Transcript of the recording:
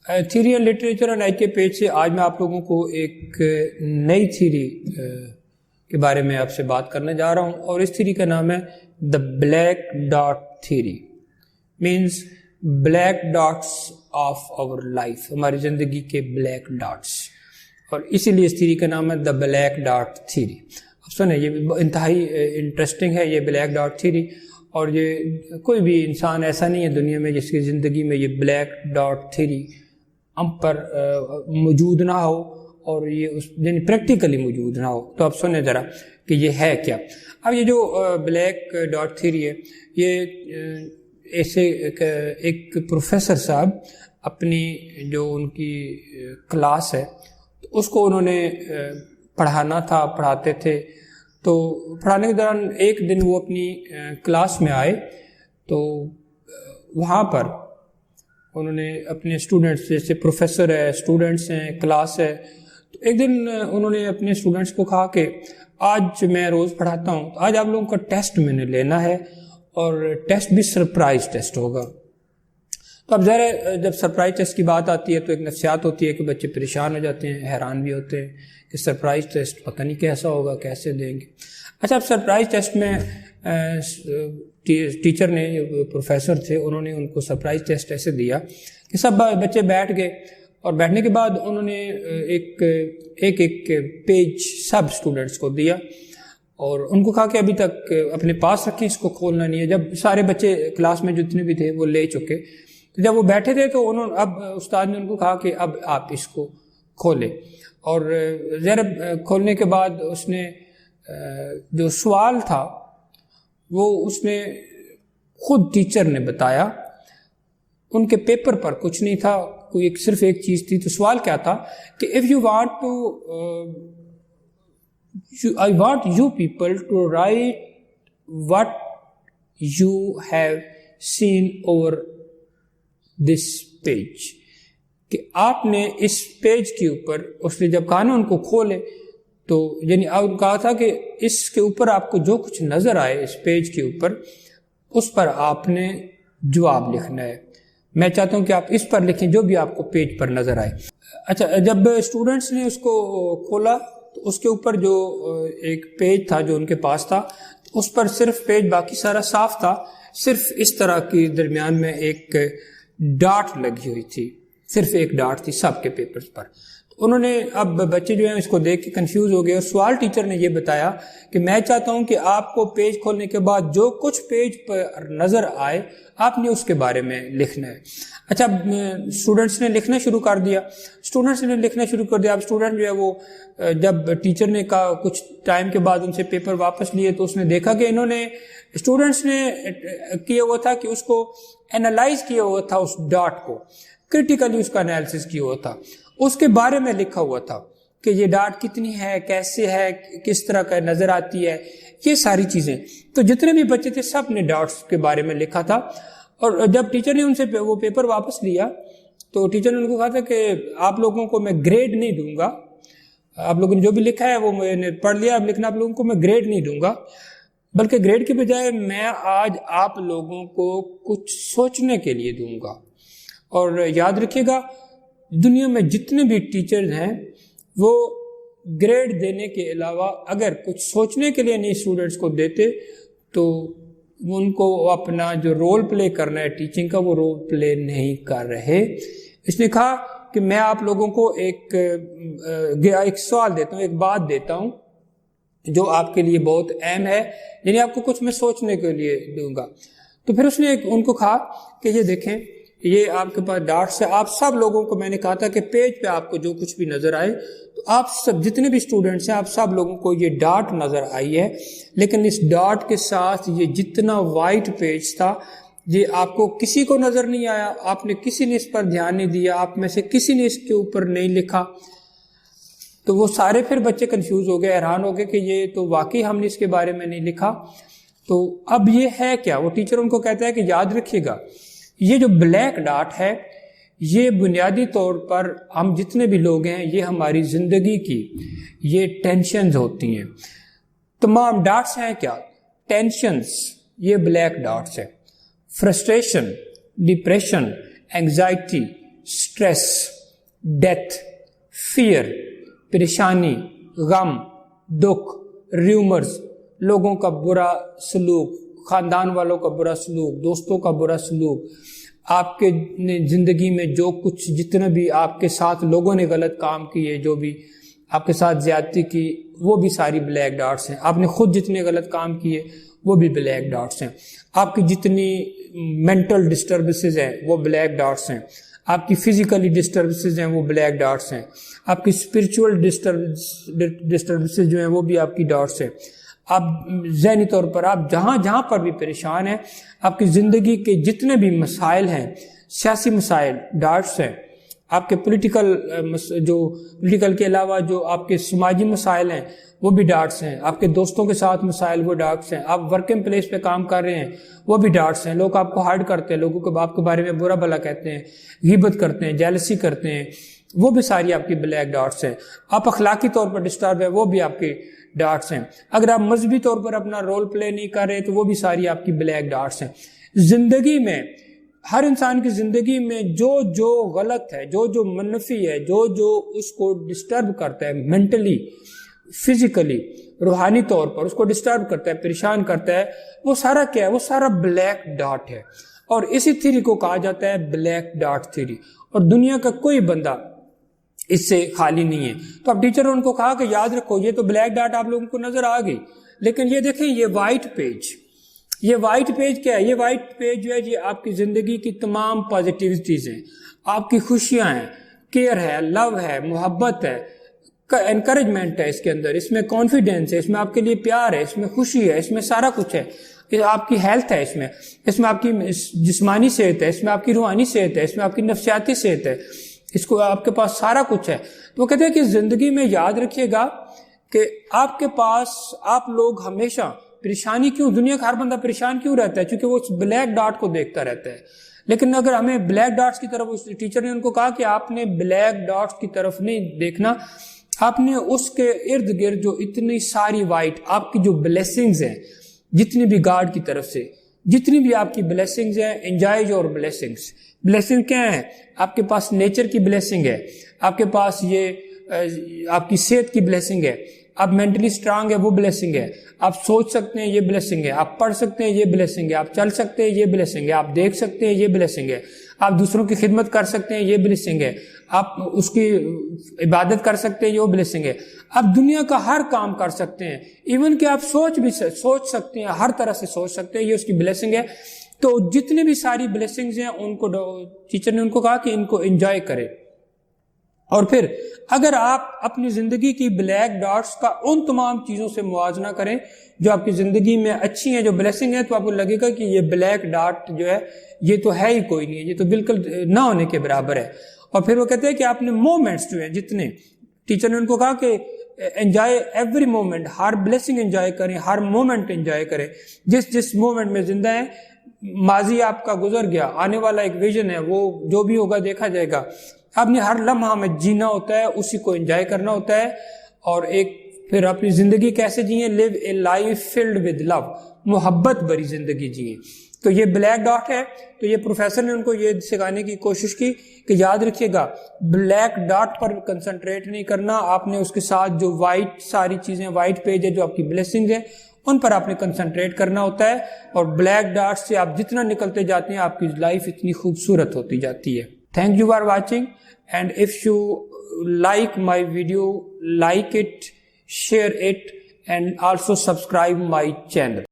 Theory and literature اور نائک کے page سے آج میں آپ لوگوں کو ایک نئی تھیوری کے بارے میں آپ سے بات کرنے جا رہا ہوں، اور اس تھیوری کا نام ہے the black dot theory. Means black dots of our life, ہماری زندگی کے بلیک ڈاٹس، اور اسی لیے اس تھیوری کا نام ہے دا بلیک ڈاٹ تھیوری. اب سنیں، یہ انتہائی انٹرسٹنگ ہے یہ بلیک ڈاٹ تھیوری، اور یہ کوئی بھی انسان ایسا نہیں ہے دنیا میں جس کی زندگی میں یہ بلیک ڈاٹ تھیوری ہم پر موجود نہ ہو، اور یہ یعنی پریکٹیکلی موجود نہ ہو. تو اب سنیں ذرا کہ یہ ہے کیا. اب یہ جو بلیک ڈاٹ تھیوری ہے، یہ ایسے ایک پروفیسر صاحب اپنی جو ان کی کلاس ہے اس کو انہوں نے پڑھانا تھا، پڑھاتے تھے. تو پڑھانے کے دوران ایک دن وہ اپنی کلاس میں آئے، تو وہاں پر انہوں نے اپنے اسٹوڈنٹس، جیسے پروفیسر ہے، اسٹوڈنٹس ہیں، کلاس ہے، تو ایک دن انہوں نے اپنے اسٹوڈنٹس کو کہا کہ آج میں روز پڑھاتا ہوں، آج آپ لوگوں کا ٹیسٹ میں نے لینا ہے، اور ٹیسٹ بھی سرپرائز ٹیسٹ ہوگا. تو اب ظاہر جب سرپرائز ٹیسٹ کی بات آتی ہے تو ایک نفسیات ہوتی ہے کہ بچے پریشان ہو جاتے ہیں، حیران بھی ہوتے ہیں کہ سرپرائز ٹیسٹ پتہ نہیں کیسا ہوگا، کیسے دیں گے. اچھا، اب سرپرائز ٹیسٹ میں ٹیچر نے، پروفیسر تھے، انہوں نے ان کو سرپرائز ٹیسٹ ایسے دیا کہ سب بچے بیٹھ گئے، اور بیٹھنے کے بعد انہوں نے ایک پیج سب اسٹوڈنٹس کو دیا، اور ان کو کہا کہ ابھی تک اپنے پاس رکھیں، اس کو کھولنا نہیں ہے. جب سارے بچے کلاس میں جتنے بھی تھے وہ لے چکے، تو جب وہ بیٹھے تھے تو اب استاد نے ان کو کہا کہ اب آپ اس کو کھولیں. اور ذرا کھولنے کے بعد اس نے جو سوال تھا وہ اس نے خود ٹیچر نے بتایا، ان کے پیپر پر کچھ نہیں تھا، کوئی صرف ایک چیز تھی. تو سوال کیا تھا کہ if you want to I want you people to write what you have seen over this page. کہ آپ نے اس پیج کے اوپر، اس نے جب کہا نا ان کو کھولے، تو یعنی آپ کہا تھا کہ اس کے اوپر آپ کو جو کچھ نظر آئے اس پیج کے اوپر، اس پر آپ نے جواب لکھنا ہے. میں چاہتا ہوں کہ آپ اس پر لکھیں جو بھی آپ کو پیج پر نظر آئے. اچھا، جب اسٹوڈنٹس نے اس کو کھولا تو اس کے اوپر جو ایک پیج تھا جو ان کے پاس تھا، اس پر صرف پیج، باقی سارا صاف تھا، صرف اس طرح کی درمیان میں ایک ڈاٹ لگی ہوئی تھی، صرف ایک ڈاٹ تھی سب کے پیپرز پر. انہوں نے، اب بچے جو ہیں اس کو دیکھ کے کنفیوز ہو گئے، اور سوال ٹیچر نے یہ بتایا کہ میں چاہتا ہوں کہ آپ کو پیج کھولنے کے بعد جو کچھ پیج پر نظر آئے آپ نے اس کے بارے میں لکھنا ہے. اچھا، اسٹوڈنٹس نے لکھنا شروع کر دیا. اب اسٹوڈنٹ جو ہے وہ، جب ٹیچر نے کہا کچھ ٹائم کے بعد ان سے پیپر واپس لیے، تو اس نے دیکھا کہ اسٹوڈنٹس نے کیا ہوا تھا کہ اس کو اینالائز کیا ہوا تھا، اس ڈاٹ کو کرٹیکلی اس کا انالیسس کیا ہوا تھا، اس کے بارے میں لکھا ہوا تھا کہ یہ ڈاٹ کتنی ہے، کیسے ہے، کس طرح کا نظر آتی ہے، یہ ساری چیزیں. تو جتنے بھی بچے تھے سب نے ڈاٹس کے بارے میں لکھا تھا. اور جب ٹیچر نے ان سے وہ پیپر واپس لیا تو ٹیچر نے ان کو کہا تھا کہ آپ لوگوں کو میں گریڈ نہیں دوں گا، آپ لوگوں نے جو بھی لکھا ہے وہ میں نے پڑھ لیا، اب لکھنا آپ لوگوں کو میں گریڈ نہیں دوں گا، بلکہ گریڈ کے بجائے میں آج آپ لوگوں کو کچھ سوچنے کے لیے دوں گا. اور یاد رکھیے گا، دنیا میں جتنے بھی ٹیچرز ہیں وہ گریڈ دینے کے علاوہ اگر کچھ سوچنے کے لیے نہیں اسٹوڈنٹس کو دیتے تو ان کو اپنا جو رول پلے کرنا ہے ٹیچنگ کا، وہ رول پلے نہیں کر رہے. اس نے کہا کہ میں آپ لوگوں کو ایک سوال دیتا ہوں، ایک بات دیتا ہوں جو آپ کے لیے بہت اہم ہے، یعنی آپ کو کچھ میں سوچنے کے لیے دوں گا. تو پھر اس نے ان کو کہا کہ یہ دیکھیں، یہ آپ کے پاس ڈاٹس ہے، آپ سب لوگوں کو میں نے کہا تھا کہ پیج پہ آپ کو جو کچھ بھی نظر آئے، تو آپ سب جتنے بھی اسٹوڈنٹس ہیں آپ سب لوگوں کو یہ ڈاٹ نظر آئی ہے، لیکن اس ڈاٹ کے ساتھ یہ جتنا وائٹ پیج تھا یہ آپ کو کسی کو نظر نہیں آیا، آپ نے کسی نے اس پر دھیان نہیں دیا، آپ میں سے کسی نے اس کے اوپر نہیں لکھا. تو وہ سارے پھر بچے کنفیوز ہو گئے، حیران ہو گئے کہ یہ تو واقعی ہم نے اس کے بارے میں نہیں لکھا. تو اب یہ ہے کیا؟ وہ ٹیچر ان کو کہتا ہے کہ یاد رکھیے گا، یہ جو بلیک ڈاٹ ہے یہ بنیادی طور پر ہم جتنے بھی لوگ ہیں، یہ ہماری زندگی کی یہ ٹینشنز ہوتی ہیں. تمام ڈاٹس ہیں کیا؟ ٹینشنز، یہ بلیک ڈاٹس ہے. Frustration, depression, anxiety, stress, death, fear, پریشانی, غم, دکھ, ریومرز, لوگوں کا برا سلوک, خاندان والوں کا برا سلوک, دوستوں کا برا سلوک, آپ کے زندگی میں جو کچھ جتنا بھی آپ کے ساتھ لوگوں نے غلط کام کیے, جو بھی آپ کے ساتھ زیادتی کی, وہ بھی ساری بلیک ڈاٹس ہیں. آپ نے خود جتنے غلط کام کیے وہ بھی بلیک ڈاٹس ہیں. آپ کی جتنی مینٹل ڈسٹربنسز ہیں وہ بلیک ڈاٹس ہیں. آپ کی فزیکلی ڈسٹربنسز ہیں وہ بلیک ڈاٹس ہیں. آپ کی اسپرچول ڈسٹربنسز جو ہیں وہ بھی آپ کی ڈاٹس ہیں. آپ ذہنی طور پر آپ جہاں پر بھی پریشان ہیں, آپ کی زندگی کے جتنے بھی مسائل ہیں, سیاسی مسائل, ڈاٹس ہیں. آپ کے پولیٹیکل کے علاوہ جو آپ کے سماجی مسائل ہیں وہ بھی ڈاٹس ہیں. آپ کے دوستوں کے ساتھ مسائل وہ ڈاٹس ہیں. آپ ورکنگ پلیس پہ کام کر رہے ہیں وہ بھی ڈاٹس ہیں. لوگ آپ کو ہارٹ کرتے ہیں, لوگوں کو آپ کے بارے میں برا بھلا کہتے ہیں, غیبت کرتے ہیں, جیلسی کرتے ہیں, وہ بھی ساری آپ کی بلیک ڈاٹس ہیں. آپ اخلاقی طور پر ڈسٹرب ہیں, وہ بھی آپ کی ڈاٹس ہیں. اگر آپ مذہبی طور پر اپنا رول پلے نہیں کر رہے تو وہ بھی ساری آپ کی بلیک ڈاٹس ہیں. زندگی میں, ہر انسان کی زندگی میں جو غلط ہے, جو منفی ہے, جو اس کو ڈسٹرب کرتا ہے مینٹلی, فزیکلی, روحانی طور پر اس کو ڈسٹرب کرتا ہے, پریشان کرتا ہے, وہ سارا کیا ہے, وہ سارا بلیک ڈاٹ ہے. اور اسی تھیوری کو کہا جاتا ہے بلیک ڈاٹ تھیوری. اور دنیا کا کوئی بندہ اس سے خالی نہیں ہے. تو اب ٹیچر نے ان کو کہا کہ یاد رکھو یہ تو بلیک ڈاٹ آپ لوگوں کو نظر آ گئی, لیکن یہ دیکھیں یہ وائٹ پیج, یہ وائٹ پیج کیا ہے؟ یہ وائٹ پیج جو ہے یہ آپ کی زندگی کی تمام پازیٹیوٹیز ہیں, آپ کی خوشیاں ہیں, کیئر ہے, لو ہے, محبت ہے, انکریجمنٹ ہے اس کے اندر, اس میں کانفیڈینس ہے, اس میں آپ کے لیے پیار ہے, اس میں خوشی ہے, اس میں سارا کچھ ہے. آپ کی ہیلتھ ہے, اس میں آپ کی جسمانی صحت ہے, اس میں آپ کی روحانی صحت ہے, اس میں آپ کی نفسیاتی صحت ہے, اس کو آپ کے پاس سارا کچھ ہے. تو وہ کہتے ہیں کہ زندگی میں یاد رکھیے گا کہ آپ کے پاس, آپ لوگ ہمیشہ پریشانی کیوں, دنیا کا ہر بندہ پریشان کیوں رہتا ہے؟ کیونکہ وہ اس بلیک ڈاٹ کو دیکھتا رہتا ہے. لیکن اگر ہمیں بلیک ڈاٹس کی طرف, اس ٹیچر نے ان کو کہا کہ آپ نے بلیک ڈاٹس کی طرف نہیں دیکھنا, آپ نے اس کے ارد گرد جو اتنی ساری وائٹ آپ کی جو بلیسنگز ہیں, جتنی بھی گاڈ کی طرف سے جتنی بھی آپ کی بلیسنگز ہیں, انجوائے یور بلیسنگز. بلیسنگ کیا ہے؟ آپ کے پاس نیچر کی بلیسنگ ہے, آپ کے پاس یہ آپ کی صحت کی بلیسنگ ہے, آپ مینٹلی سٹرانگ ہے وہ بلیسنگ ہے, آپ سوچ سکتے ہیں یہ بلیسنگ ہے, آپ پڑھ سکتے ہیں یہ بلیسنگ ہے, آپ چل سکتے ہیں یہ بلیسنگ ہے, آپ دیکھ سکتے ہیں یہ بلیسنگ ہے, آپ دوسروں کی خدمت کر سکتے ہیں یہ بلیسنگ ہے, آپ اس کی عبادت کر سکتے ہیں یہ بلیسنگ ہے, آپ دنیا کا ہر کام کر سکتے ہیں, ایون کہ آپ سوچ سکتے ہیں, ہر طرح سے سوچ سکتے ہیں, یہ اس کی بلیسنگ ہے. تو جتنے بھی ساری بلیسنگز ہیں ان کو ٹیچر نے ان کو کہا کہ ان کو انجوائے کرے. اور پھر اگر آپ اپنی زندگی کی بلیک ڈاٹس کا ان تمام چیزوں سے موازنہ کریں جو آپ کی زندگی میں اچھی ہیں, جو بلیسنگ ہے, تو آپ کو لگے گا کہ یہ بلیک ڈاٹ جو ہے یہ تو ہے ہی کوئی نہیں ہے, یہ تو بالکل نہ ہونے کے برابر ہے. اور پھر وہ کہتے ہیں کہ آپ نے مومنٹس جو ہیں جتنے, ٹیچر نے ان کو کہا کہ انجوائے ایوری مومنٹ, ہر بلیسنگ انجوائے کریں, ہر مومنٹ انجوائے کریں, جس مومنٹ میں زندہ ہیں. ماضی آپ کا گزر گیا, آنے والا ایک ویژن ہے, وہ جو بھی ہوگا دیکھا جائے گا. آپ نے ہر لمحہ میں جینا ہوتا ہے, اسی کو انجوائے کرنا ہوتا ہے. اور ایک پھر اپنی زندگی کیسے جیئیں؟ لیو اے لائف فلڈ ود لو, محبت بھری زندگی جیئیں. تو یہ بلیک ڈاٹ ہے. تو یہ پروفیسر نے ان کو یہ سکھانے کی کوشش کی کہ یاد رکھیے گا بلیک ڈاٹ پر کنسنٹریٹ نہیں کرنا, آپ نے اس کے ساتھ جو وائٹ ساری چیزیں, وائٹ پیج ہے جو آپ کی بلیسنگ ہے, ان پر آپ نے کنسنٹریٹ کرنا ہوتا ہے. اور بلیک ڈاٹ سے آپ جتنا نکلتے جاتے ہیں آپ کی لائف اتنی خوبصورت ہوتی جاتی ہے. Thank you for watching, and if you like my video, like it, share it, and also subscribe my channel.